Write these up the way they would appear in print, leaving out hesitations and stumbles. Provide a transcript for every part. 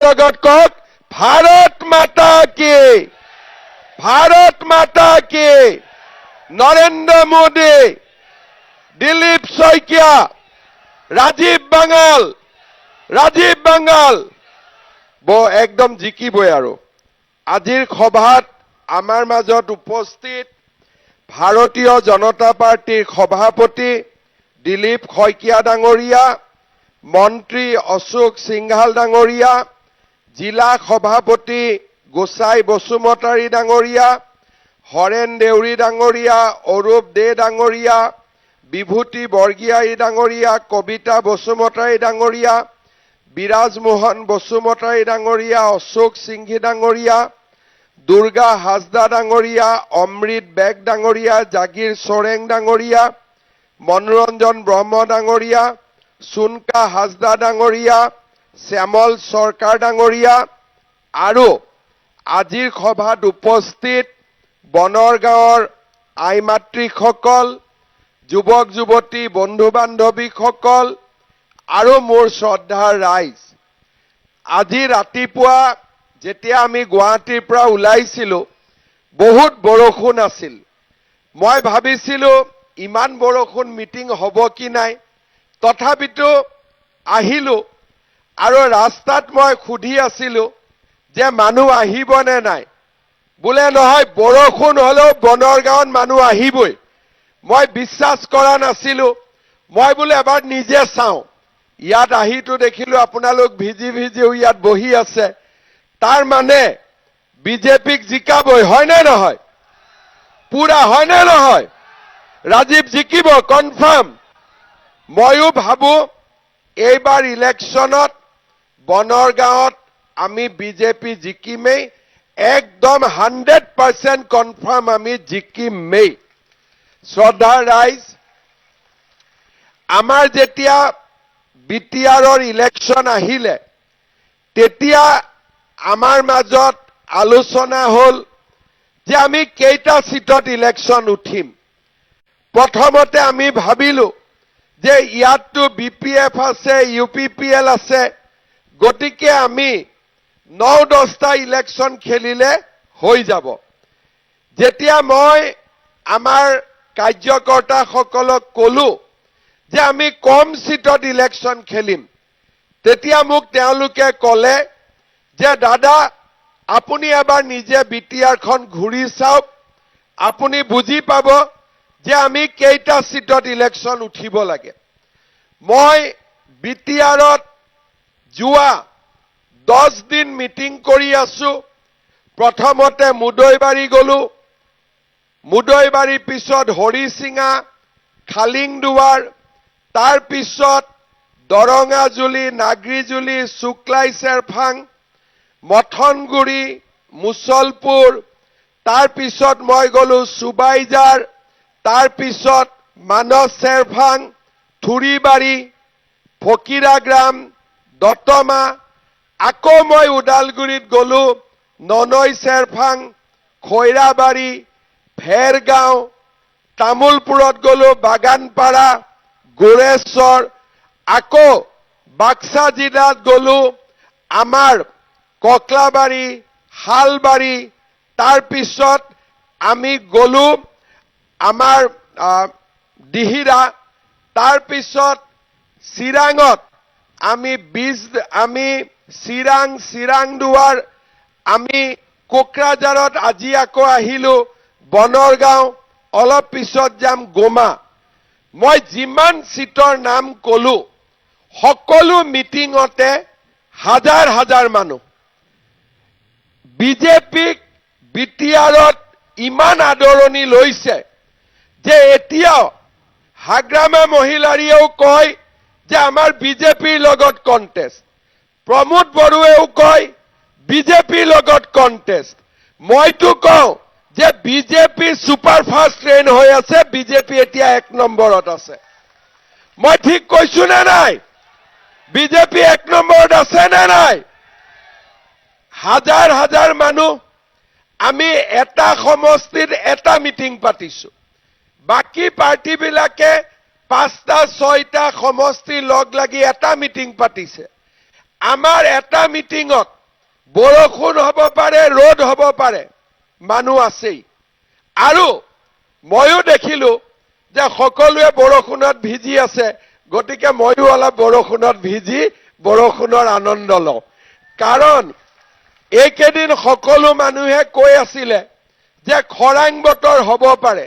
जगत कौक भारत माता की नरेंद्र मोदी दिलीप शइकिया राजीव बांगाल बो एकदम जिकिबই আৰু আজিৰ সভাত আমাৰ মাজত উপস্থিত ভাৰতীয় জনতা পাৰ্টিৰ সভাপতি দিলীপ শইকীয়া ডাঙৰীয়া মন্ত্ৰী অশোক সিংহাল ডাঙৰীয়া জিলা সভাপতি গোসাই বসুমতাৰী ডাঙৰীয়া হৰেন দেউৰী ডাঙৰীয়া অৰূপ দে ডাঙৰীয়া বিভূতি বৰগিয়াৰী ডাঙৰীয়া কবিতা বসুমতাৰী ডাঙৰীয়া বিৰাজ মোহন বসুমতাৰী ডাঙৰীয়া অশোক সিংঘি ডাঙৰীয়া দুৰ্গা হাজদা ডাঙৰীয়া অমৃত বেগ ডাঙৰীয়া জাগিৰ সোৰেং ডাঙৰীয়া মনোৰঞ্জন ব্ৰহ্ম ডাঙৰীয়া সুনকা হাজদা ডাঙৰীয়া শ্যামল সৰকাৰ ডাঙৰীয়া আৰু আজিৰ সভাত উপস্থিত বনৰগাঁৱৰ আইমাতৃসকল যুৱক যুৱতী বন্ধু বান্ধৱীসকল আৰু মোৰ শ্ৰদ্ধাৰ ৰাইজ আজি ৰাতিপুৱা যেতিয়া আমি গুৱাহাটীৰ পৰা ওলাইছিলো বহুত বৰষুণ আছিল মই ভাবিছিলো ইমান বৰষুণ মিটিং হ'ব কি নাই তথাপিতো আহিলো আৰু ৰাস্তাত মই খুধি আছিলো যে মানুহ আহিব নে নাই বোলে নহয় বৰষুণ হলেও বনৰগাঁৱত মানুহ আহিবই মই বিশ্বাস কৰা নাছিলো মই বোলে এবাৰ নিজে চাও ইয়াত আহিটো দেখিলো আপোনালোক ভিজি ইয়াত বহি আছে তাৰ মানে বিজেপিক জিকাবই হয় নে নহয় পুৰা হয় নে নহয় ৰাজীৱ জিকিব কনফাৰ্ম ময়ো ভাবো এইবাৰ ইলেকশনত বনৰগাঁৱত আমি বিজেপি জিকিমেই একদম 100% কনফাৰ্ম আমি জিকিমেই শ্ৰদ্ধাৰ ৰাইজ আমাৰ যেতিয়া বিটিআৰৰ ইলেকশন আহিলে তেতিয়া আমাৰ মাজত আলোচনা হল যে আমি কেইটা সিটত ইলেকশন উঠিম প্ৰথমতে আমি ভাবিলো যে ইয়াতটো বিপিএফ আছে ইউপিপিএল আছে গতিকে আমি 9-10টা ইলেকশন খেলিলে হৈ যাব যেতিয়া মই আমাৰ কাৰ্যকৰ্তাসকলক কলো যে আমি কম সিটত ইলেকশন খেলিম তেতিয়া মোক তেওঁলোকে কলে যে দাদা আপুনি এবাৰ নিজে বিটিআৰখন ঘূৰি চাওক আপুনি বুজি পাব যে আমি কেইটা সিটত ইলেকশন উঠিব লাগে মই বিটিআৰত যোৱা 10 দিন মিটিং কৰি আছো প্ৰথমতে মুদৈবাৰী গলো মুদৈবাৰীৰ পিছত হৰিসিঙা খালিংদুৱাৰ তাৰ পিছত দৰঙাজুলি নাগৰিজুলি শুক্লাই চেৰফাং মথনগুৰি মুছলপুৰ তাৰ পিছত মই গলো সুবাইজাৰ তাৰ পিছত মানস চেৰফাং থুৰিবাৰী ফকিৰাগ্ৰাম দতমা আকৌ মই উদালগুৰিত গলো ননৈ চেৰফাং খৈৰাবাৰী ভেৰগাঁও তামুলপুৰত গলো বাগানপাৰা গোৰেশ্বৰ আকৌ বাক্সা জিলাত গলো আমাৰ ককলাবাৰী হালবাৰী তাৰ পিছত আমি গলো আমাৰ দিহিৰা তাৰ পিছত চিৰাঙত আমি চিৰাংদুৱাৰ আমি কোকৰাঝাৰত আজি আকৌ আহিলো বনৰগাঁও অলপ পিছত যাম গোমা মই যিমান সিটৰ নাম কলো সকলো মিটিংতে হাজাৰ হাজাৰ মানুহ বিজেপিক বিটিআৰত ইমান আদৰণি লৈছে যে এতিয়াও হাগ্ৰামা মহিলাৰীয়েও কয় যে আমাৰ বিজেপিৰ লগত কন্টেষ্ট প্ৰমোদ বড়ুৱেও কয় বিজেপিৰ লগত কন্টেষ্ট মইতো কওঁ যে বিজেপি সুপাৰফাষ্ট ট্ৰেইন হৈ আছে বিজেপি এতিয়া 1 নম্বৰত আছে মই ঠিক কৈছো নে নাই বিজেপি 1 নম্বৰত আছে নে নাই হাজাৰ হাজাৰ মানুহ আমি এটা সমষ্টিত এটা মিটিং পাতিছো বাকি পাৰ্টি বিলাকে 5টা 6টা সমষ্টি লগ লাগি এটা মিটিং পাতিছে আমাৰ এটা মিটিঙত বৰষুণ হ'ব পাৰে, ৰ'দ হ'ব পাৰে, মানুহ আছেই। আৰু ময়ো দেখিলো যে সকলোৱে বৰষুণত ভিজি আছে, গতিকে ময়ো অলপ বৰষুণত ভিজি বৰষুণৰ আনন্দ লওঁ। কাৰণ এইকেইদিন সকলো মানুহে কৈ আছিলে যে খৰাং বতৰ হ'ব পাৰে,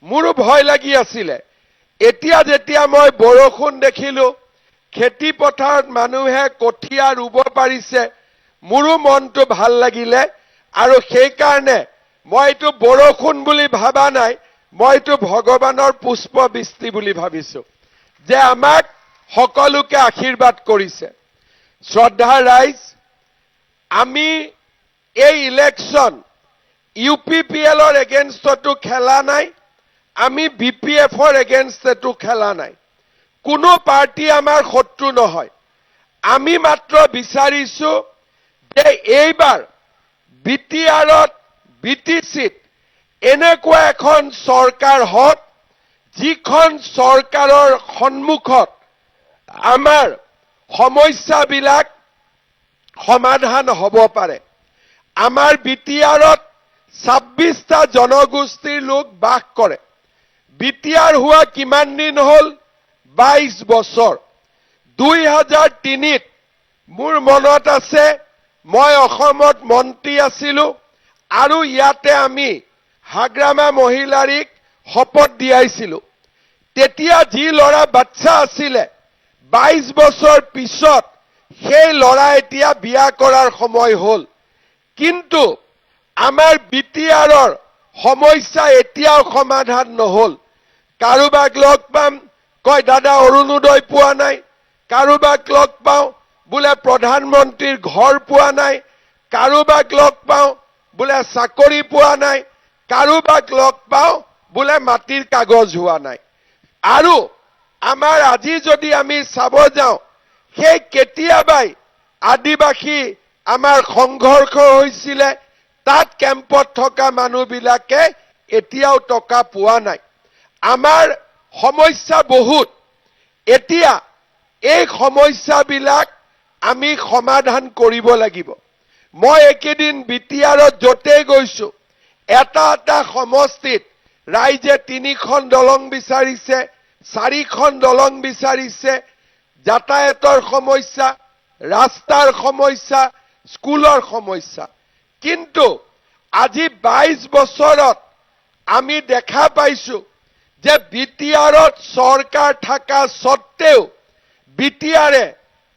মোৰো ভয় লাগি আছিলে। এতিয়া যেতিয়া মই বৰষুণ দেখিলো, খেতি পথাৰত মানুহে কঠীয়া ৰুব পাৰিছে, মোৰো মনটো ভাল লাগিলে। আৰু সেইকাৰণে মই এইটো বৰষুণ বুলি ভাবা নাই, মই এইটো ভগৱানৰ পুষ্পবৃষ্টি বুলি ভাবিছো, যে আমাক সকলোকে আশীৰ্বাদ কৰিছে। শ্ৰদ্ধাৰ ৰাইজ, আমি এই ইলেকশ্যন UPPLৰ এগেইনষ্টতো খেলা নাই, আমি BPFৰ এগেইনষ্টতো খেলা নাই। কোনো পাৰ্টি আমাৰ শত্ৰু নহয়। আমি মাত্ৰ বিচাৰিছো যে এইবাৰ BTRত BTCত এনেকুৱা এখন চৰকাৰ হওক, যিখন চৰকাৰৰ সন্মুখত আমাৰ সমস্যাবিলাক সমাধান হ'ব পাৰে। আমাৰ BTRত 26টা জনগোষ্ঠীৰ লোক বাস কৰে। BTR হোৱা কিমান দিন হ'ল? 22 বছৰ। 2003ত মোৰ মনত আছে, মই অসমত মন্ত্ৰী আছিলো, আৰু ইয়াতে আমি হাগ্ৰামা মহিলাৰীক শপত দিয়াইছিলো। তেতিয়া যি ল'ৰা বাচ্চা আছিলে, 22 বছৰ পিছত সেই ল'ৰা এতিয়া বিয়া কৰাৰ সময় হ'ল। কিন্তু আমাৰ BTRৰ সমস্যা এতিয়াও সমাধান নহ'ল। কাৰোবাক লগ পাম, কয় দাদা অৰুণোদয় পোৱা নাই। কাৰোবাক লগ পাওঁ, বোলে প্ৰধানমন্ত্ৰীৰ ঘৰ পোৱা নাই। কাৰোবাক লগ পাওঁ, বোলে চাকৰি পোৱা নাই। কাৰোবাক লগ পাওঁ, বোলে মাটিৰ কাগজ হোৱা নাই। আৰু আমাৰ আজি যদি আমি চাব যাওঁ, সেই কেতিয়াবাই আদিবাসী আমাৰ সংঘৰ্ষ হৈছিলে, তাত কেম্পত থকা মানুহবিলাকে এতিয়াও টকা পোৱা নাই। আমাৰ সমস্যা বহুত। এতিয়া এই সমস্যাবিলাক আমি সমাধান কৰিব লাগিব। মই একেদিন BTRত য'তেই গৈছো, এটা এটা সমষ্টিত ৰাইজে 3খন দলং বিচাৰিছে, 4খন দলং বিচাৰিছে। যাতায়াতৰ সমস্যা, ৰাস্তাৰ সমস্যা, স্কুলৰ সমস্যা। কিন্তু আজি 22 বছৰত আমি দেখা পাইছো যে BTRত চৰকাৰ থকা সত্ত্বেও BTRে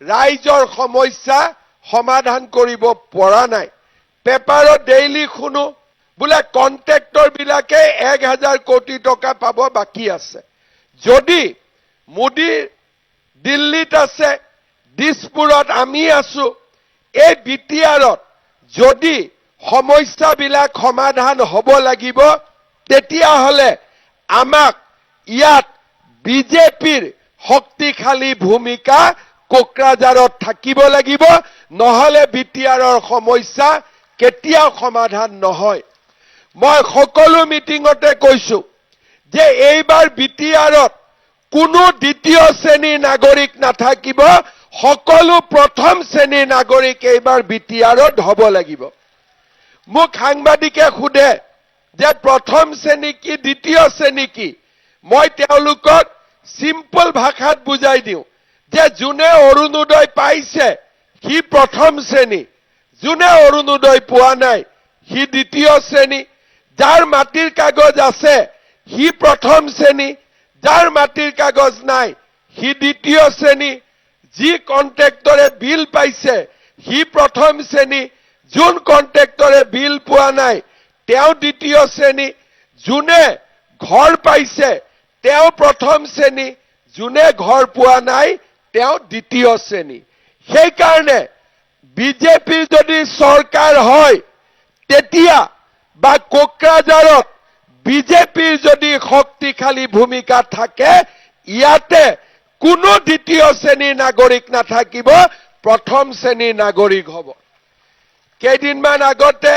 ৰাইজৰ সমস্যা সমাধান কৰিব পৰা নাই। পেপাৰত ডেইলি শুনো, বোলে কন্ট্ৰেক্টৰ বিলাকে 1000 কোটি টকা পাব বাকী আছে। যদি মোদী দিল্লীত আছে, দিছপুৰত আমি আছো, এই BTRত যদি সমস্যাবিলাক সমাধান হ'ব লাগিব, তেতিয়াহ'লে আমাক ইয়াত BJPৰ শক্তিশালী ভূমিকা কোকৰাঝাৰত থাকিব লাগিব, নহ'লে BTRৰ সমস্যা কেতিয়াও সমাধান নহয়। মই সকলো মিটিঙতে কৈছো যে এইবাৰ BTRত কোনো দ্বিতীয় শ্ৰেণীৰ নাগৰিক নাথাকিব, সকলো প্ৰথম শ্ৰেণীৰ নাগৰিক এইবাৰ BTRত হ'ব লাগিব। মোক সাংবাদিকে সোধে যে প্ৰথম শ্ৰেণী কি, দ্বিতীয় শ্ৰেণী কি? মই তেওঁলোকক সিম্পল ভাষাত বুজাই দিওঁ যে যোনে অৰুণোদয় পাইছে সি প্ৰথম শ্ৰেণী, যোনে অৰুণোদয় পোৱা নাই সি দ্বিতীয় শ্ৰেণী, যাৰ মাটিৰ কাগজ আছে সি প্ৰথম শ্ৰেণী, যাৰ মাটিৰ কাগজ নাই সি দ্বিতীয় শ্ৰেণী, যি কন্ট্ৰেক্টৰে বিল পাইছে সি প্ৰথম শ্ৰেণী, যোন কন্ট্ৰেক্টৰে বিল পোৱা নাই তেওঁ দ্বিতীয় শ্ৰেণী, যোনে ঘৰ পাইছে তেওঁ প্ৰথম শ্ৰেণী, যোনে ঘৰ পোৱা নাই তেওঁ দ্বিতীয় শ্ৰেণী। সেইকাৰণে BJP যদি চৰকাৰ হয়, তেতিয়া বা কোকৰাঝাৰত BJPৰ যদি শক্তিশালী ভূমিকা থাকে, ইয়াতে কোনো দ্বিতীয় শ্ৰেণীৰ নাগৰিক নাথাকিব, প্ৰথম শ্ৰেণীৰ নাগৰিক হ'ব। কেইদিনমান আগতে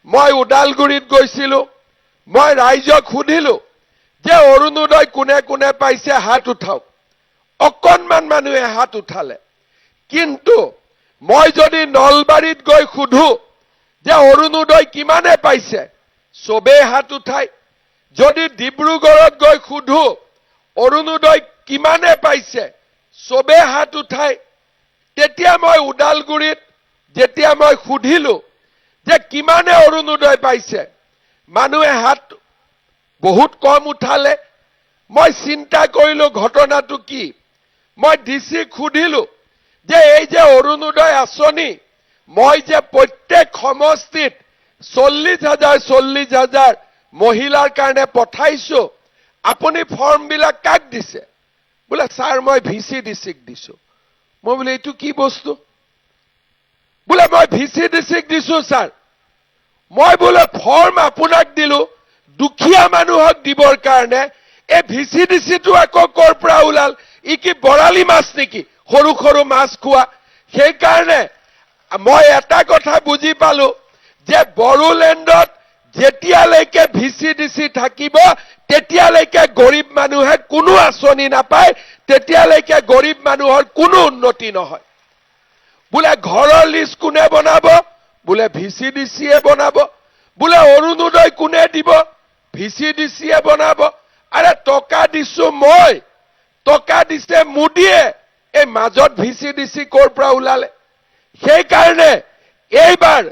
মই ওদালগুৰিত গৈছিলো। মই ৰাইজক সুধিলো যে অৰুণোদয় কোনে কোনে পাইছে হাত উঠাওক। অকণমান মানুহে হাত উঠালে। কিন্তু মই যদি নলবাৰীত গৈ সুধো যে অৰুণোদয় কিমানে পাইছে, চবেই হাত উঠায়। যদি ডিব্ৰুগড়ত গৈ সুধো অৰুণোদয় কিমানে পাইছে, চবেই হাত উঠায়। তেতিয়া মই ওদালগুৰিত যেতিয়া মই সুধিলো যে কিমানে অৰুণোদয় পাইছে, মানুহে হাত বহুত কম উঠালে। মই চিন্তা কৰিলো ঘটনাটো কি। মই ডিচিক সুধিলো যে এই যে অৰুণোদয় আঁচনি মই যে প্ৰত্যেক সমষ্টিত 40,000 মহিলাৰ কাৰণে পঠাইছো, আপুনি ফৰ্মবিলাক কাক দিছে? বোলে ছাৰ মই ভিচি ডিচিক দিছো। মই বোলে এইটো কি বস্তু? বোলে মই ভিচি ডিচিক দিছো ছাৰ। মই বোলে ফৰ্ম আপোনাক দিলো দুখীয়া মানুহক দিবৰ কাৰণে, এই ভিচি ডিচিটো আকৌ কৰ পৰা ওলাল? ই কি বৰালি মাছ নেকি, সৰু সৰু মাছ খোৱা? সেইকাৰণে মই এটা কথা বুজি পালো যে বড়োলেণ্ডত যেতিয়ালৈকে ভিচি ডিচি থাকিব তেতিয়ালৈকে গৰীব মানুহে কোনো আঁচনি নাপায়, তেতিয়ালৈকে গৰীব মানুহৰ কোনো উন্নতি নহয়। বোলে ঘৰৰ লিষ্ট কোনে বনাব? বোলে ভিচি ডিচিয়ে বনাব। বোলে অৰুণোদয় কোনে দিব? ভিচি ডিচিয়ে বনাব। আৰে টকা দিছো মই, টকা দিছে মোদীয়ে, এই মাজত ভিচি ডিচি ক'ৰ পৰা ওলালে? সেইকাৰণে এইবাৰ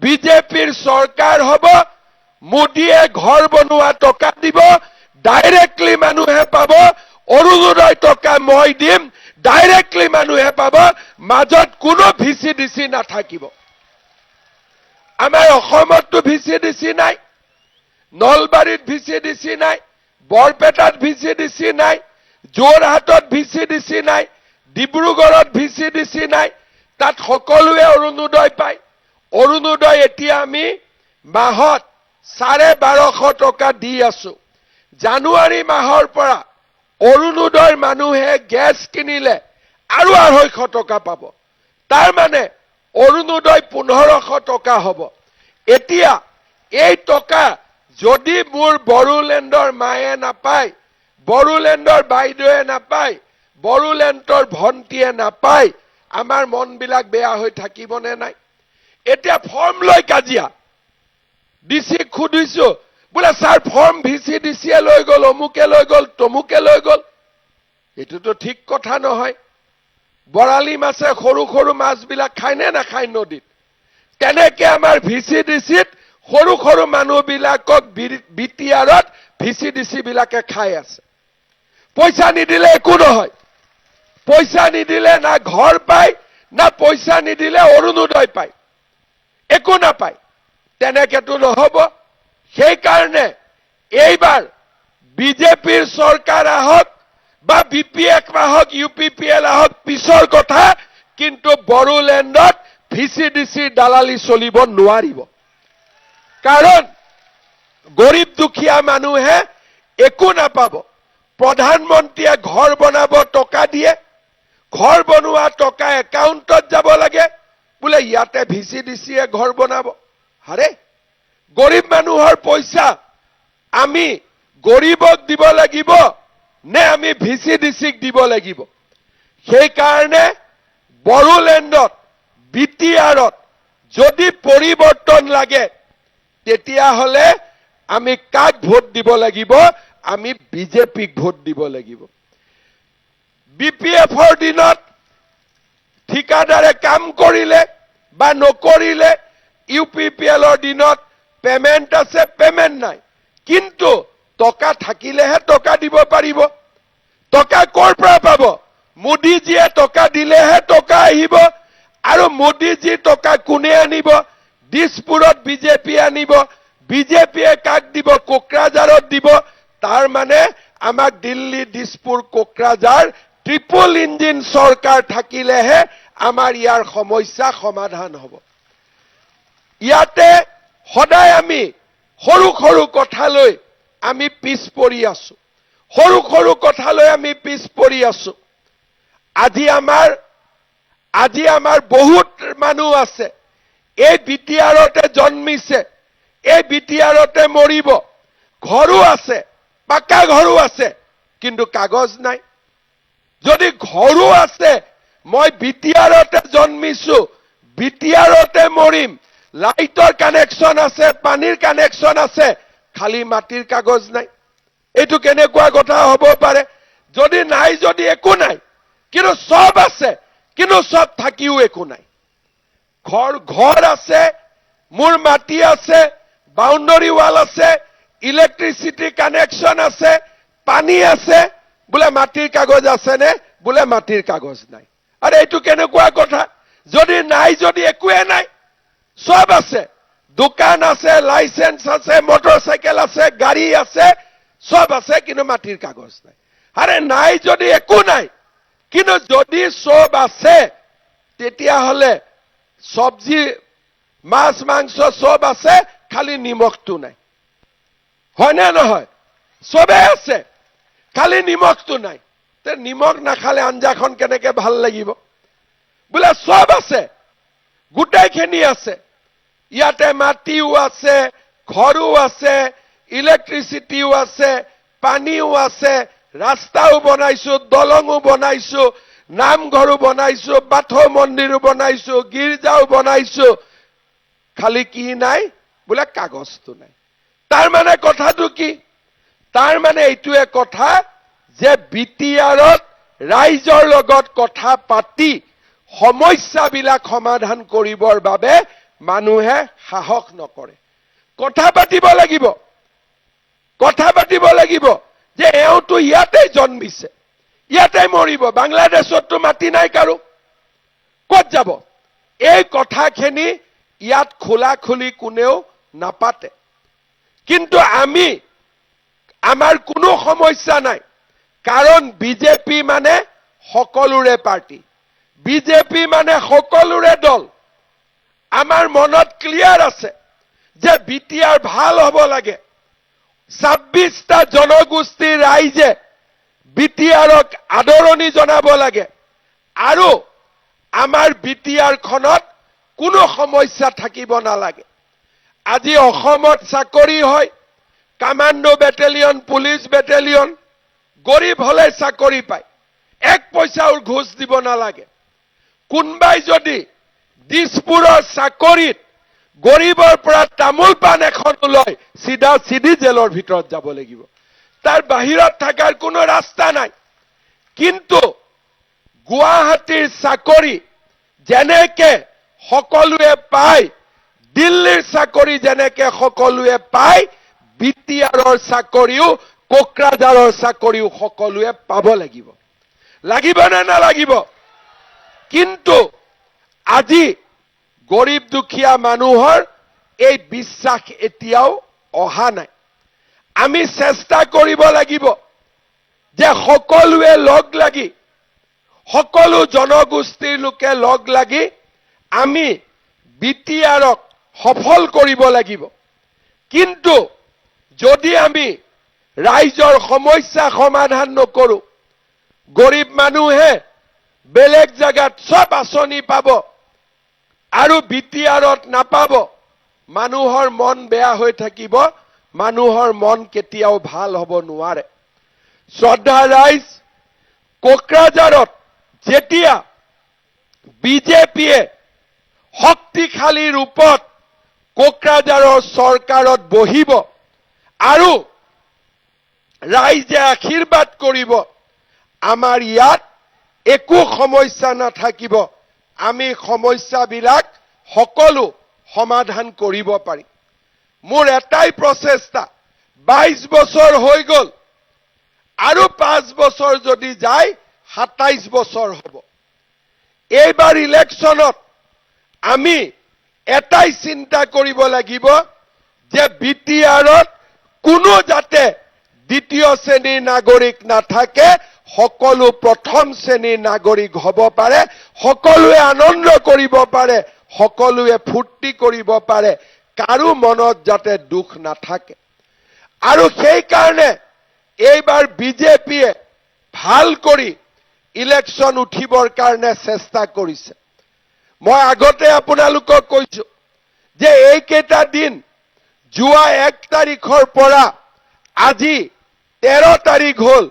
বিজেপিৰ চৰকাৰ হ'ব, মোদীয়ে ঘৰ বনোৱা টকা দিব, ডাইৰেক্টলি মানুহে পাব। অৰুণোদয় টকা মই দিম, ডাইৰেক্টলি মানুহে পাব, মাজত কোনো ভিচি ডিচি নাথাকিব। আমাৰ অসমততো ভিচি ডিচি নাই, নলবাৰীত ভিচি ডিচি নাই, বৰপেটাত ভিচি ডিচি নাই, যোৰহাটত ভিচি ডিচি নাই, ডিব্ৰুগড়ত ভিচি ডিচি নাই। তাত সকলোৱে অৰুণোদয় পায়। অৰুণোদয় এতিয়া আমি মাহত 1250 টকা দি আছো। জানুৱাৰী মাহৰ পৰা অৰুণোদয়ৰ মানুহে গেছ কিনিলে আৰু 250 টকা পাব। তাৰ মানে অৰুণোদয় 1500 টকা হ'ব। এতিয়া এই টকা যদি মোৰ বড়োলেণ্ডৰ মায়ে নাপায়, বড়োলেণ্ডৰ বাইদেৱে নাপায়, বড়োলেণ্ডৰ ভণ্টিয়ে নাপায়, আমাৰ মনবিলাক বেয়া হৈ থাকিবনে নাই? এতিয়া ফৰ্ম লৈ কাজিয়া। ডিচিক সুধিছো, বোলে ছাৰ ফৰ্ম ভিচি ডিচিয়ে লৈ গ'ল, অমুকে লৈ গ'ল, তমুকে লৈ গ'ল। এইটোতো ঠিক কথা নহয়। বৰালি মাছে সৰু সৰু মাছবিলাক খায়নে নাখায় নদীত? তেনেকে আমাৰ ভিচি ডিচিত সৰু সৰু মানুহবিলাকক বিটিআৰত ভিচি ডিচি বিলাকে খাই আছে। পইচা নিদিলে একো নহয়। পইচা নিদিলে না ঘৰ পায়, না পইচা নিদিলে অৰুণোদয় পায়, একো নাপায়। তেনেকেতো নহব। সেইকাৰণে এইবাৰ বিজেপিৰ চৰকাৰ আহক বা BPF আহক, UPPL আহক, পিছৰ কথা, কিন্তু বড়োলেণ্ডত ভিচি ডিচিৰ দালালি চলিব নোৱাৰিব। কাৰণ গৰীব দুখীয়া মানুহে একো নাপাব। প্ৰধানমন্ত্ৰীয়ে ঘৰ বনাব টকা দিয়ে, ঘৰ বনোৱা টকা একাউণ্টত যাব লাগে, বোলে ইয়াতে ভিচি ডিচিয়ে ঘৰ বনাব। আৰে গৰীব মানুহৰ পইচা আমি গৰীবক দিব লাগিব নে আমি ভিচি ডিচিক দিব লাগিব? সেইকাৰণে বড়োলেণ্ডত বিটিআৰত যদি পৰিৱৰ্তন লাগে তেতিয়াহ'লে আমি কাক ভোট দিব লাগিব? আমি বিজেপিক ভোট দিব লাগিব। BPFৰ দিনত ঠিকাদাৰে কাম কৰিলে বা নকৰিলে, UPPLৰ দিনত পেমেণ্ট আছে, পেমেণ্ট নাই, কিন্তু টকা থাকিলেহে টকা দিব পাৰিব। টকা ক'ৰ পৰা পাব? মোদীজীয়ে টকা দিলেহে টকা আহিব। আৰু মোদীজী টকা কোনে আনিব? দিছপুৰত বিজেপি আনিব। বিজেপিয়ে কাক দিব? কোকৰাঝাৰত দিব। তাৰ মানে আমাক দিল্লী, দিছপুৰ, কোকৰাঝাৰ ট্ৰিপল ইঞ্জিন চৰকাৰ থাকিলেহে আমাৰ ইয়াৰ সমস্যা সমাধান হ'ব। ইয়াতে সদায় আমি সৰু সৰু কথালৈ আমি পিছ পৰি আছো, সৰু সৰু কথালৈ আমি পিছ পৰি আছো। আজি আমাৰ বহুত মানুহ আছে, এই বিটিআৰতে জন্মিছে, এই বিটিআৰতে মৰিব। ঘৰো আছে, পাকা ঘৰো আছে, কিন্তু কাগজ নাই। যদি ঘৰো আছে, মই বিটিআৰতে জন্মিছো, বিটিআৰতে মৰিম, লাইটৰ কানেকশ্যন আছে, পানীৰ কানেকশ্যন আছে, খালি মাটিৰ কাগজ নাই। এইটো কেনেকুৱা কথা হ'ব পাৰে? যদি নাই, যদি একো নাই, কিন্তু সব আছে, কিন্তু সব থাকিও একো নাই। ঘৰ আছে, মোৰ মাটি আছে, বাউণ্ডাৰী ৱাল আছে, ইলেক্ট্ৰিচিটি কানেকশ্যন আছে, পানী আছে, বোলে মাটিৰ কাগজ আছে নে? বোলে মাটিৰ কাগজ নাই। আৰে এইটো কেনেকুৱা কথা? যদি নাই, যদি একোৱে নাই, সব আছে, দোকান আছে, লাইসেন্স আছে, মটৰচাইকেল আছে, গাড়ী আছে, সব আছে, কিন্তু মাটিৰ কাগজ নাই। আৰে নাই যদি একো নাই, কিন্তু যদি সব আছে, তেতিয়াহ'লে চব্জি, মাছ, মাংস সব আছে, খালি নিমখটো নাই। হয় নে নহয়? সবে আছে, খালি নিমখটো নাই। তে নিমখ নাখালে আঞ্জাখন কেনেকে ভাল লাগিব? বোলে সব আছে, গোটেইখিনি আছে, ইয়াতে মাটিও আছে, ঘৰো আছে, ইলেক্ট্ৰিচিটিও আছে, পানীও আছে, ৰাস্তাও বনাইছো, দলঙো বনাইছো, নামঘৰো বনাইছো, বাথৌ মন্দিৰো বনাইছো, গীৰ্জাও বনাইছো, খালি কি নাই? বোলে কাগজটো নাই। তাৰ মানে কথাটো কি? তাৰ মানে এইটোৱে কথা যে বিটিআৰত ৰাইজৰ লগত কথা পাতি সমস্যাবিলাক সমাধান কৰিবৰ বাবে মানুহে সাহস নকৰে। কথা পাতিব লাগিব, কথা পাতিব লাগিব যে এওঁতো ইয়াতেই জন্মিছে, ইয়াতেই মৰিব, বাংলাদেশতো মাটি নাই কাৰো, ক'ত যাব? এই কথাখিনি ইয়াত খোলাখুলি কোনেও নাপাতে। কিন্তু আমাৰ কোনো সমস্যা নাই, কাৰণ বিজেপি মানে সকলোৰে পাৰ্টি, বিজেপি মানে সকলোৰে দল। আমাৰ মনত ক্লিয়াৰ আছে যে বিটিআৰ ভাল হ'ব লাগে। 26টা জনগোষ্ঠীৰ ৰাইজে বিটিআৰক আদৰণি জনাব লাগে, আৰু আমাৰ বিটিআৰখনত কোনো সমস্যা থাকিব নালাগে। আজি অসমত চাকৰি হয়, কামাণ্ডো বেটেলিয়ন, পুলিচ বেটেলিয়ন, গৰীব হলে চাকৰি পায়, 1 পইচাও ঘোষ দিব নালাগে। কোনবাই যদি দিছপুৰৰ চাকৰিত গৰীবৰ পৰা তামোল পাণ এখন লয়, চিধি জেলৰ ভিতৰত যাব লাগিব, তাৰ বাহিৰত থকাৰ কোনো ৰাস্তা নাই। কিন্তু গুৱাহাটীৰ চাকৰি যেনেকে সকলোৱে পায়, দিল্লীৰ চাকৰি যেনেকে সকলোৱে পায়, বিটিআৰৰ চাকৰিও, কোকৰাঝাৰৰ চাকৰিও সকলোৱে পাব লাগিব। লাগিব নে নালাগিব? কিন্তু আজি গৰীব দুখীয়া মানুহৰ এই বিশ্বাস এতিয়াও অহা নাই। আমি চেষ্টা কৰিব লাগিব যে সকলোৱে লগ লাগি, সকলো জনগোষ্ঠীৰ লোকে লগ লাগি আমি বিটিআৰক সফল কৰিব লাগিব। কিন্তু যদি আমি ৰাইজৰ সমস্যা সমাধান নকৰো, গৰীব মানুহে বেলেগ জায়গাত সব আঁচনি পাব আৰু বিটিআৰত নাপাব, মানুহৰ মন বেয়া হৈ থাকিব, মানুহৰ মন কেতিয়াও ভাল হ'ব নোৱাৰে। শ্ৰদ্ধা ৰাইজ, কোকৰাঝাৰত যেতিয়া বিজেপিয়ে শক্তিশালী ৰূপত কোকৰাঝাৰৰ চৰকাৰত বহিব আৰু ৰাইজে আশীৰ্বাদ কৰিব, আমাৰ ইয়াত একো সমস্যা নাথাকিব, আমি সমস্যাবিলাক সকলো সমাধান কৰিব পাৰিম। মোৰ এটাই প্ৰচেষ্টা, 22 বছৰ হৈ গ'ল, আৰু 5 বছৰ যদি যায় 27 বছৰ হ'ব। এইবাৰ ইলেকশ্যনত আমি এটাই চিন্তা কৰিব লাগিব যে বিটিআৰত কোনো যাতে দ্বিতীয় শ্ৰেণীৰ নাগৰিক নাথাকে, সকলো প্ৰথম শ্ৰেণীৰ নাগৰিক হ'ব পাৰে, সকলোৱে আনন্দ কৰিব পাৰে, সকলোৱে ফূৰ্তি কৰিব পাৰে, কাৰো মনত যাতে দুখ নাথাকে। আৰু সেইকাৰণে এইবাৰ বিজেপিয়ে ভাল কৰি ইলেকশ্যন উঠিবৰ কাৰণে চেষ্টা কৰিছে। মই আগতে আপোনালোকক কৈছো যে এইকেইটা দিন, যোৱা 1 তাৰিখৰ পৰা আজি 13 তাৰিখ হ'ল,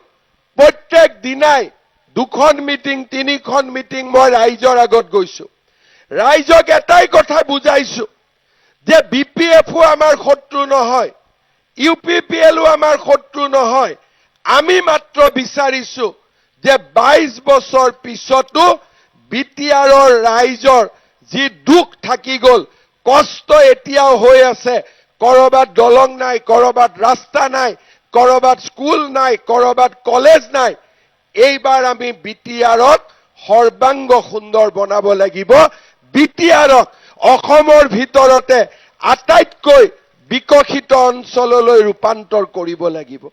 প্ৰত্যেক দিনাই দুখন মিটিং তিনিখন মিটিং মই ৰাইজৰ আগত গৈছো ৰাইজক এটাই কথা বুজাইছো যে বিপিএফও আমাৰ শত্ৰু নহয় ইউপিপিএলও আমাৰ শত্ৰু নহয় আমি মাত্ৰ বিচাৰিছো যে 22 বছৰ পিছতো বিটিআৰৰ ৰাইজৰ যি দুখ থাকি গল কষ্ট এতিয়াও হৈ আছে কৰবাত দলং নাই কৰবাত ৰাস্তা নাই কৰবাত স্কুল নাই কৰবাত কলেজ নাই এইবাৰ আমি বিটিআৰক সৰ্বাংগ সুন্দৰ বনাব লাগিব বিটিআৰক অসমৰ ভিতৰতে আটাইতকৈ বিকশিত অঞ্চললৈ ৰূপান্তৰ কৰিব লাগিব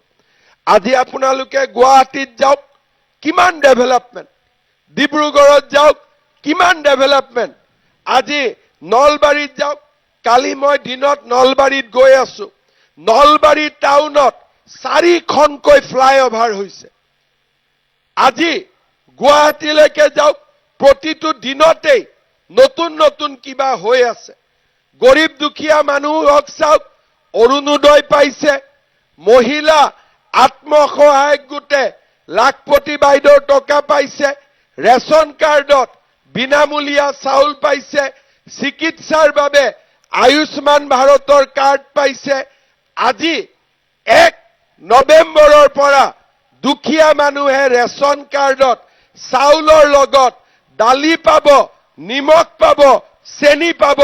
আজি আপোনালোকে গুৱাহাটীত যাওক কিমান ডেভেলপমেন্ট ডিব্ৰুগড়ত যাওক কিমান ডেভেলপমেন্ট আজি নলবাৰীত যাওক কালি মই দিনত নলবাৰীত গৈ আছো নলবাৰী টাউনত 4খনকৈ ফ্লাইঅভাৰ হৈছে আজি গুৱাহাটীলৈকে যাওক প্ৰতিটো দিনতেই নতুন নতুন কিবা হৈ আছে গৰীব দুখীয়া মানুহক চাওক অৰুণোদয় পাইছে মহিলা আত্মসহায়ক গোটে লাখপতি বাইদেউৰ টকা পাইছে ৰেশন কাৰ্ডত বিনামূলীয়া চাউল পাইছে চিকিৎসাৰ বাবে আয়ুষ্মান ভাৰতৰ কাৰ্ড পাইছে আজি 1 নৱেম্বৰৰ পৰা দুখীয়া মানুহে ৰেশন কাৰ্ডত চাউলৰ লগত দালি পাব নিমখ পাব চেনি পাব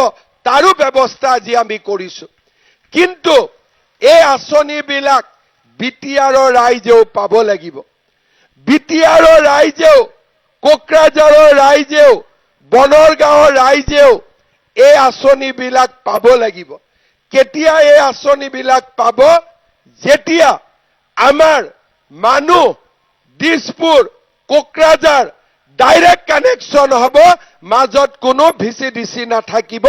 তাৰো ব্যৱস্থা আজি আমি কৰিছো কিন্তু এই আঁচনিবিলাক বিটিআৰৰ ৰাইজেও পাব লাগিব বিটিআৰৰ ৰাইজেও কোকৰাঝাৰৰ ৰাইজেও বনৰগাঁৱৰ ৰাইজেও এই আঁচনিবিলাক পাব লাগিব কেতিয়া এই আঁচনিবিলাক পাব যেতিয়া আমাৰ মানুহ দিছপুৰ কোকৰাঝাৰ ডাইৰেক্ট কানেকশ্যন হ'ব মাজত কোনো ভিচিডিচি নাথাকিব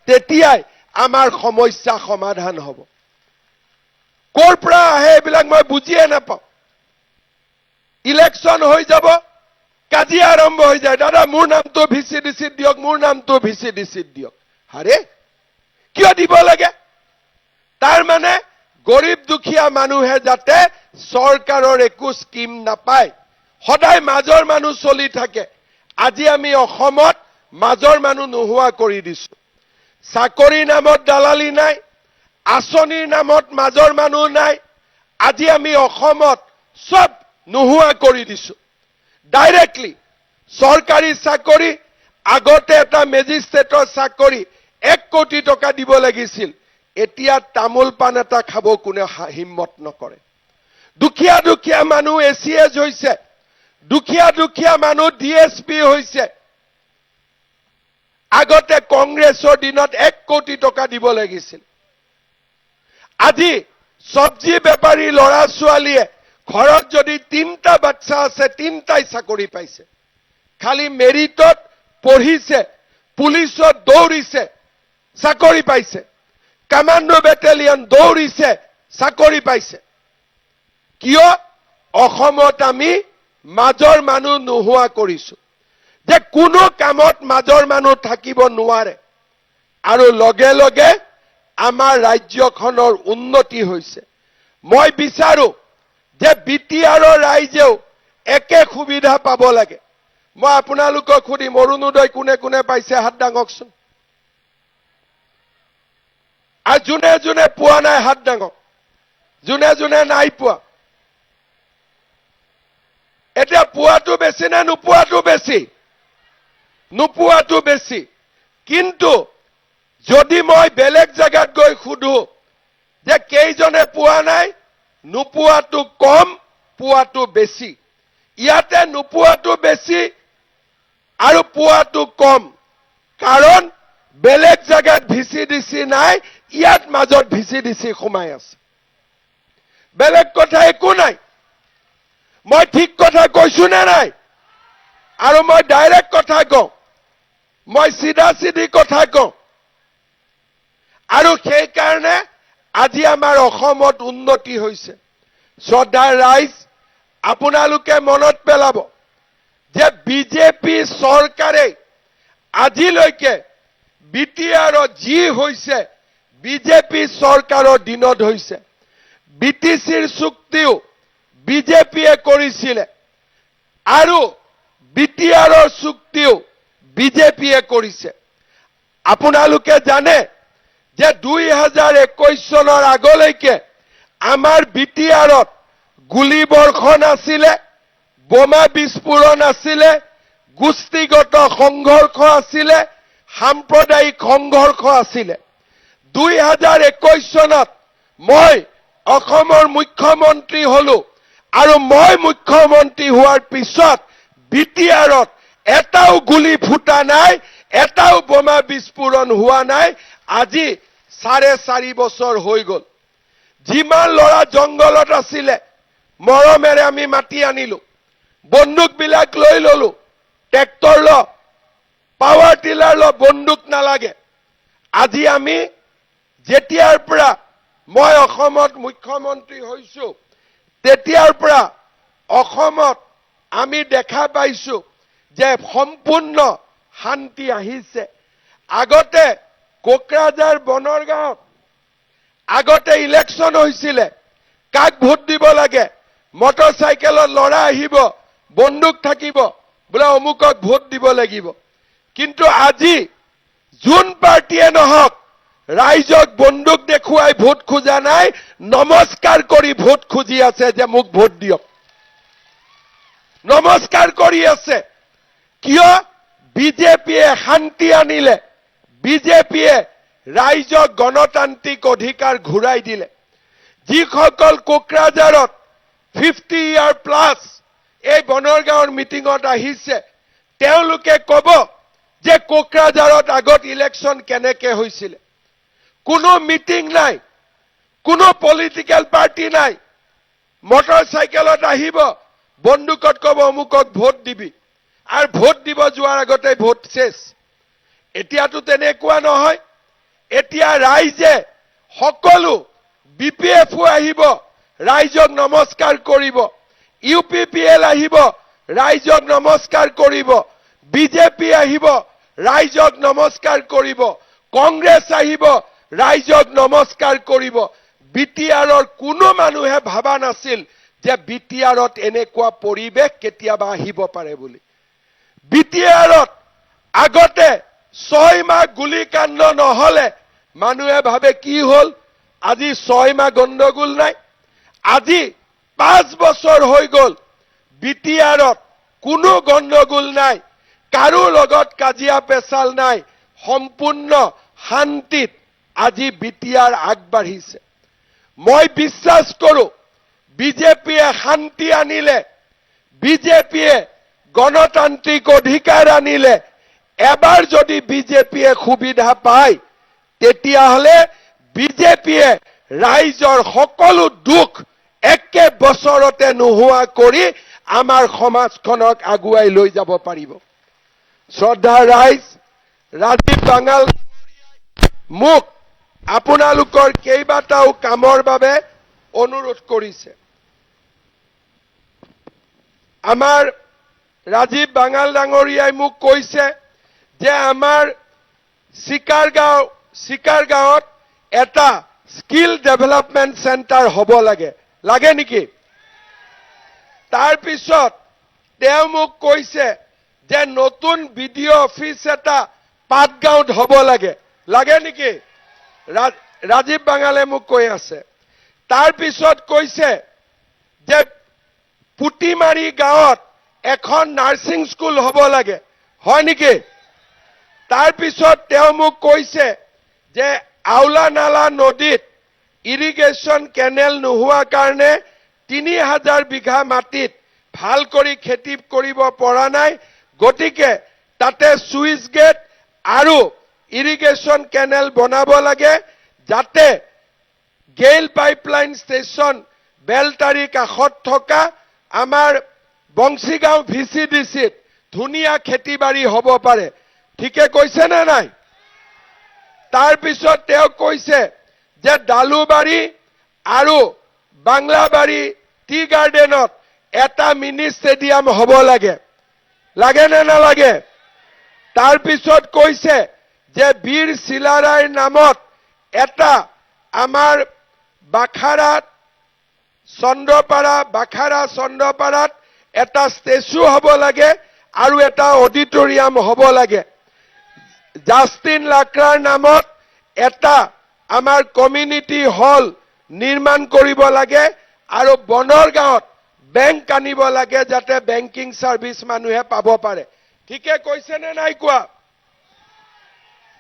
তেতিয়াই আমাৰ সমস্যা সমাধান হ'ব কৰ পৰা আহে এইবিলাক মই বুজিয়ে নাপাওঁ ইলেকশ্যন হৈ যাব কাজিয়া আৰম্ভ হৈ যায় দাদা মোৰ নামটো ভিচিডিচিত দিয়ক মোৰ নামটো ভিচিডিচিত দিয়ক আৰে কিয় দিব লাগে তাৰ মানে গৰীব দুখীয়া মানুহে যাতে চৰকাৰৰ একো স্কিম নাপায় সদায় মাজৰ মানুহ চলি থাকে আজি আমি অসমত মাজৰ মানুহ নোহোৱা কৰি দিছো চাকৰিৰ নামত দালালি নাই আঁচনিৰ নামত মাজৰ মানুহ নাই আজি আমি অসমত সব নোহোৱা কৰি দিছো ডাইৰেক্টলি চৰকাৰী চাকৰি আগতে এটা মেজিষ্ট্ৰেটৰ চাকৰি 1 কোটি টকা দিব লাগিছিল এতিয়া তামোল পান এটা খাব কোনে হিম্মত নকৰে দুখীয়া দুখীয়া মানুহ এছিএছ হৈছে দুখীয়া দুখীয়া মানুহ ডিএছপি হৈছে আগতে কংগ্ৰেছৰ দিনত 1 কোটি টকা দিব লাগিছিল আজি সবজি বেপাৰী লৰা ছোৱালীয়ে ঘৰত যদি 3টা বাচ্চা আছে 3টাই চাকৰি পাইছে খালি মেৰিটত পঢ়িছে পুলিচত দৌৰিছে চাকৰি পাইছে কমান্ডো বেটেলিয়ন দৌৰিছে চাকৰি পাইছে কিয় অসমত আমি মাজৰ মানুহ নোহোৱা কৰিছো যে কোনো কামত মাজৰ মানুহ থাকিব নোৱাৰে আৰু লগে লগে আমাৰ ৰাজ্যখনৰ উন্নতি হৈছে মই বিচাৰো যে বিটিআৰৰ ৰাইজেও একে সুবিধা পাব লাগে মই আপোনালোকক খুদিম অৰুণোদয় কোনে কোনে পাইছে হাত দাঙকচোন আৰু যোনে যোনে পোৱা নাই হাত দাঙক যোনে যোনে নাই পোৱা এতিয়া পোৱাটো বেছি না নোপোৱাটো বেছি নোপোৱাটো বেছি কিন্তু যদি মই বেলেগ জায়গাত গৈ খুদু যে কেইজনে পোৱা নাই নোপোৱাটো কম পোৱাটো বেছি ইয়াতে নোপোৱাটো বেছি আৰু পোৱাটো কম কাৰণ বেলেগ জায়গাত ভিচিডিচি নাই ইয়াত মাজত ভিচিডিচি সোমাই আছে বেলেগ কথা একো নাই মই ঠিক কথা কৈছো নে নাই আৰু মই ডাইৰেক্ট কথা কওঁ মই সিধা সিধি কথা কওঁ আৰু সেই কাৰণে আজি আমাৰ অসমত উন্নতি হৈছে শ্ৰদ্ধাৰ ৰাইজ আপোনালোকে মনত পেলাব যে বিজেপি চৰকাৰে আজিলৈকে বিটিআৰৰ যি হৈছে বিজেপি চৰকাৰৰ দিনত হৈছে বিটিচিৰ চুক্তিও বিজেপিয়ে কৰিছিলে আৰু বিটিআৰৰ চুক্তিও বিজেপিয়ে কৰিছে। আপোনালোকে জানে যে 2021 চনৰ আগলৈকে আমাৰ বিটিআৰত গুলী বৰ্ষণ আছিলে, বোমা বিস্ফোৰণ আছিলে, গোষ্ঠীগত সংঘৰ্ষ আছিলে, সাম্প্ৰদায়িক সংঘৰ্ষ আছিলে। 2021 চনত মই অসমৰ মুখ্যমন্ত্ৰী হলো আৰু মই মুখ্যমন্ত্ৰী হোৱাৰ পিছত বিটিআৰত এটাও গুলী ফুটা নাই, এটাও বোমা বিস্ফোৰণ হোৱা নাই। আজি 4.5 বছৰ হৈ গল। যিমান লৰা জংগলত আছিলে মৰমেৰে আমি মাতি আনিলো, বন্দুক বিলাক লৈ ললো, ট্ৰেক্টৰ ল, পাৱাৰ টিলাৰ ল, বন্দুক নালাগে। আজি আমি যেতিয়াৰ পৰা মই অসমত মুখ্যমন্ত্ৰী হৈছো তেতিয়াৰ পৰা অসমত আমি দেখা পাইছো যে সম্পূৰ্ণ শান্তি আহিছে। আগতে কোকৰাঝাৰ বনৰগাঁৱত আগতে ইলেকশ্যন হৈছিলে, কাক ভোট দিব লাগে, মটৰচাইকেলত লৰা আহিব, বন্দুক থাকিব, বোলে অমুকক ভোট দিব লাগিব। কিন্তু আজি যোন পাৰ্টিয়ে নহওক ৰাইজক বন্দুক দেখুৱাই ভোট খোজা নাই, নমস্কাৰ কৰি ভোট খুজি আছে যে মোক ভোট দিয়ক। নমস্কাৰ কৰি আছে। কিয়? বিজেপিয়ে শান্তি আনিলে, বিজেপিয়ে ৰাইজক গণতান্ত্ৰিক অধিকাৰ ঘূৰাই দিলে। যিসকল কোকৰাঝাৰত 50 ইয়াৰ প্লাছ এই বনৰগাঁৱৰ মিটিঙত আহিছে, তেওঁলোকে কব যে কোকৰাঝাৰত আগত ইলেকশ্যন কেনেকে হৈছিলে। কোনো মিটিং নাই, কোনো পলিটিক্যাল পাৰ্টি নাই, মটৰচাইকেলত আহিব, বন্দুকত কব অমুকক ভোট দিবি, আৰু ভোট দিব যোৱাৰ আগতে ভোট শেষ। এতিয়াতো তেনেকুৱা নহয়। এতিয়া ৰাইজে সকলো বিপিএফও আহিব, ৰাইজক নমস্কাৰ কৰিব, UPPL আহিব, ৰাইজক নমস্কাৰ কৰিব, বিজেপি আহিব, ৰাইজক নমস্কাৰ কৰিব, কংগ্ৰেছ আহিব, ৰাইজক নমস্কাৰ কৰিব। বিটিআৰৰ কোনো মানুহে ভাবা নাছিল যে বিটিআৰত এনেকুৱা পৰিৱেশ কেতিয়াবা আহিব পাৰে বুলি। বিটিআৰত আগতে 6 মাহ গুলীকাণ্ড নহলে মানুহে ভাবে কি হল, আজি 6 মাহ গণ্ডগোল নাই। আজি 5 বছৰ হৈ গল, বিটিআৰত কোনো গণ্ডগোল নাই, কাৰো লগত কাজিয়া পেচাল নাই, সম্পূৰ্ণ শান্তিত আজি বিটিআৰ আগবাঢ়িছে। মই বিশ্বাস কৰো বিজেপিয়ে শান্তি আনিলে, বিজেপিয়ে গণতান্ত্ৰিক অধিকাৰ আনিলে, এবাৰ যদি বিজেপিয়ে সুবিধা পায় তেতিয়াহলে বিজেপিয়ে ৰাইজৰ সকলো দুখ একে বছৰতে নোহোৱা কৰি আমাৰ সমাজখনক আগুৱাই লৈ যাব পাৰিব। শ্ৰদ্ধা ৰাইজ, ৰাজীৱ বাঙাল মোক আপোনালোকৰ কেইবাটাও কামৰ বাবে অনুৰোধ কৰিছে। আমাৰ ৰাজীৱ বাঙাল ডাঙৰীয়াই মোক কৈছে যে আমাৰ চিকাৰগাঁৱত এটা স্কিল ডেভেলপমেন্ট চেণ্টাৰ হ'ব লাগে, লাগে নেকি? তাৰপিছত তেওঁ মোক কৈছে যে নতুন বিডিঅ অফিচ এটা পাটগাঁৱত হ'ব লাগে, লাগে নেকি? ৰাজীৱ বাঙালে মোক কৈ আছে। তাৰপিছত কৈছে যে পুটিমাৰী গাঁৱত এখন নাৰ্ছিং স্কুল হ'ব লাগে, হয় নেকি? তাৰপিছত তেওঁ মোক কৈছে যে আউলা নালা নদীত ইৰিগেশ্যন কেনেল নোহোৱা কাৰণে 3000 বিঘা মাটিত ভাল কৰি খেতি কৰিব পৰা নাই, গতিকে তাতে সুইচ গেট আৰু ইৰিগেশ্যন কেনেল বনাব লাগে, যাতে গেইল পাইপলাইন ষ্টেচন বেলটাৰী কাষত থকা আমাৰ বংশীগাঁও VCDCত ধুনীয়া খেতি বাৰী হ'ব পাৰে। ঠিকে কৈছে নে নাই? তাৰপিছত তেওঁ কৈছে যে ডালুবাৰী আৰু বাংলাবাৰী টি গাৰ্ডেনত এটা মিনি ষ্টেডিয়াম হ'ব লাগে, লাগে নে নালাগে? তাৰপিছত কৈছে যে বীৰ চিলাৰায়ৰ নামত এটা আমাৰ বাখাৰা চন্দ্ৰপাৰাত এটা ষ্টেচু হ'ব লাগে আৰু এটা অডিটৰিয়াম হ'ব লাগে। জাষ্টিন লাকৰাৰ নামত এটা আমাৰ কমিউনিটি হল নিৰ্মাণ কৰিব লাগে আৰু বনৰগাঁৱত বেংক আনিব লাগে যাতে বেংকিং সাৰ্ভিস মানুহে পাব পাৰে। ঠিকে কৈছে নে নাই কোৱা?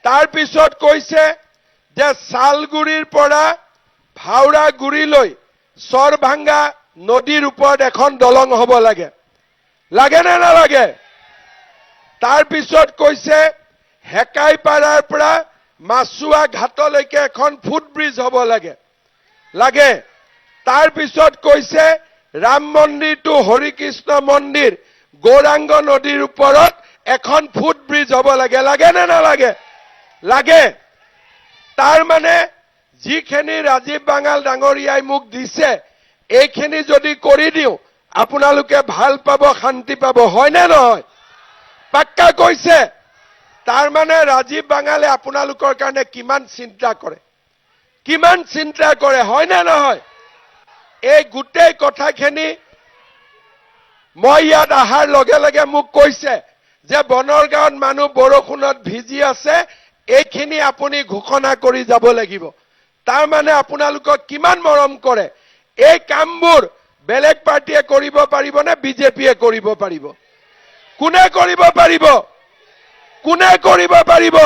তাৰ পিছত কৈছে যে শালগুৰিৰ পৰা ভাওৰাগুৰিলৈ চৰভাঙ্গা নদীৰ ওপৰত এখন দলং হ'ব লাগে। লাগে নে নালাগে? তাৰ পিছত কৈছে হেকাইপাৰাৰ পৰা মাছুৱা ঘাটলৈকে এখন ফুটব্ৰিজ হ'ব লাগে। লাগে। তাৰ পিছত কৈছে ৰাম মন্দিৰ টু হৰিকৃষ্ণ মন্দিৰ গৌৰাংগ নদীৰ ওপৰত এখন ফুটব্ৰিজ হ'ব লাগে। লাগে নে নালাগে? লাগে। তাৰ মানে যিখিনি ৰাজীৱ বাঙাল ডাঙৰীয়াই মোক দিছে এইখিনি যদি কৰি দিওঁ আপোনালোকে ভাল পাব, শান্তি পাব, হয় নে নহয়? পাক্কা কৈছে। তাৰ মানে ৰাজীৱ বাঙালে আপোনালোকৰ কাৰণে কিমান চিন্তা কৰে, কিমান চিন্তা কৰে, হয় নে নহয়? এই গোটেই কথাখিনি মই ইয়াত অহাৰ লগে লগে মোক কৈছে যে বনৰগাঁৱত মানুহ বৰষুণত ভিজি আছে, এইখিনি আপুনি ঘোষণা কৰি যাব লাগিব। তাৰ মানে আপোনালোকক কিমান মৰম কৰে। এই কামবোৰ বেলেগ পাৰ্টিয়ে কৰিব পাৰিব নে বিজেপিয়ে কৰিব পাৰিব? কোনে কৰিব পাৰিব? কোনে কৰিব পাৰিব?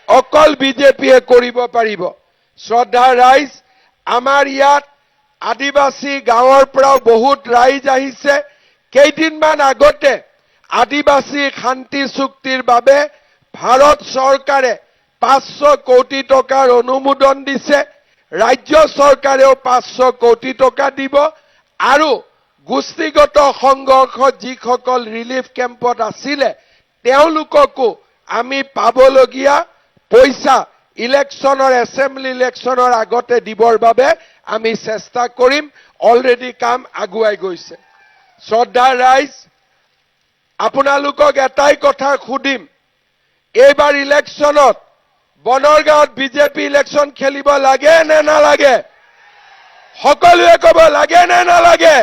অকল বিজেপিয়ে কৰিব পাৰিব। শ্ৰদ্ধা ৰাইজ, আমাৰ ইয়াত আদিবাসী গাঁৱৰ পৰাও বহুত ৰাইজ আহিছে। কেইদিনমান আগতে আদিবাসী শান্তি চুক্তিৰ বাবে ভাৰত চৰকাৰে 500 কোটি টকাৰ অনুমোদন দিছে। ৰাজ্য চৰকাৰেও 500 কোটি টকা দিব আৰু গোষ্ঠীগত সংঘৰ্ষত যিসকল ৰিলিফ কেম্পত আছিলে তেওঁলোককো আমি পাবলগীয়া পইচা ইলেকশ্যনৰ এছেম্বলি ইলেকশ্যনৰ আগতে দিবৰ বাবে আমি চেষ্টা কৰিম। অলৰেডি কাম আগুৱাই গৈছে। শ্ৰদ্ধা ৰাইজ, আপোনালোকক এটাই কথা সুধিম, এইবাৰ ইলেকশ্যনত বনৰগাঁৱত বিজেপি ইলেকশ্যন খেলিব লাগে নে নালাগে? সকলোৱে ক'ব লাগে নে নালাগে?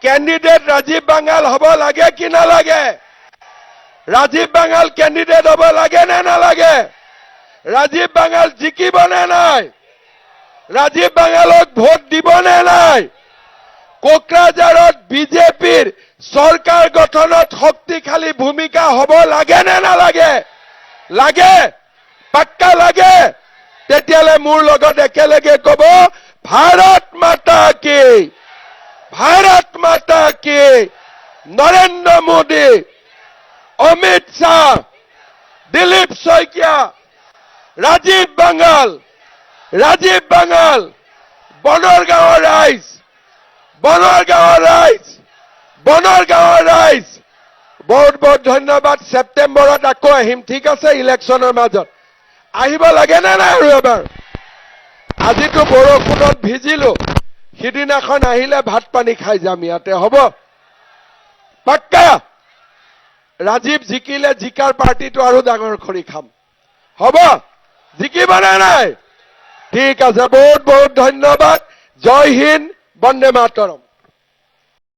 কেণ্ডিডেট ৰাজীৱ বাঙাল হ'ব লাগে কি নালাগে? ৰাজীৱ বাঙাল কেণ্ডিডেট হ'ব লাগে নে নালাগে? ৰাজীৱ বাঙাল জিকিব নে নাই? ৰাজীৱ বাঙালক ভোট দিব নে নাই? কোকৰাঝাৰত বিজেপিৰ চৰকাৰ গঠনত শক্তিশালী ভূমিকা হ'ব লাগে নে নালাগে? লাগে। পাক্কা লাগে। তেতিয়ালে মোৰ লগত একেলগে ক'ব, ভাৰত মাতা কি, ভাৰত মাতা কি, নৰেন্দ্ৰ মোদী, অমিত শ্বাহ, দিলীপ শইকীয়া, ৰাজীৱ বাঙাল, ৰাজীৱ বাঙাল, বনৰগাঁৱৰ ৰাইজ, বনৰগাঁৱৰ ৰাইজ, বনৰগাঁৱৰ ৰাইজ। বহুত বহুত ধন্যবাদ। ছেপ্টেম্বৰত আকৌ আহিম, ঠিক আছে? ইলেকশ্যনৰ মাজত আহিব লাগে নে নাই? আৰু এবাৰ আজিতো বৰষুণত ভিজিলো, সিদিনাখন আহিলে ভাত পানী খাই যাম ইয়াতে, হ'ব? পাক্কা। ৰাজীৱ জিকিলে জিকাৰ পাৰ্টিটো আৰু ডাঙৰ কৰি খাম, হ'ব? জিকিব নে নাই? ঠিক আছে, বহুত বহুত ধন্যবাদ। জয় হিন্দ, বন্দে মাতৰম।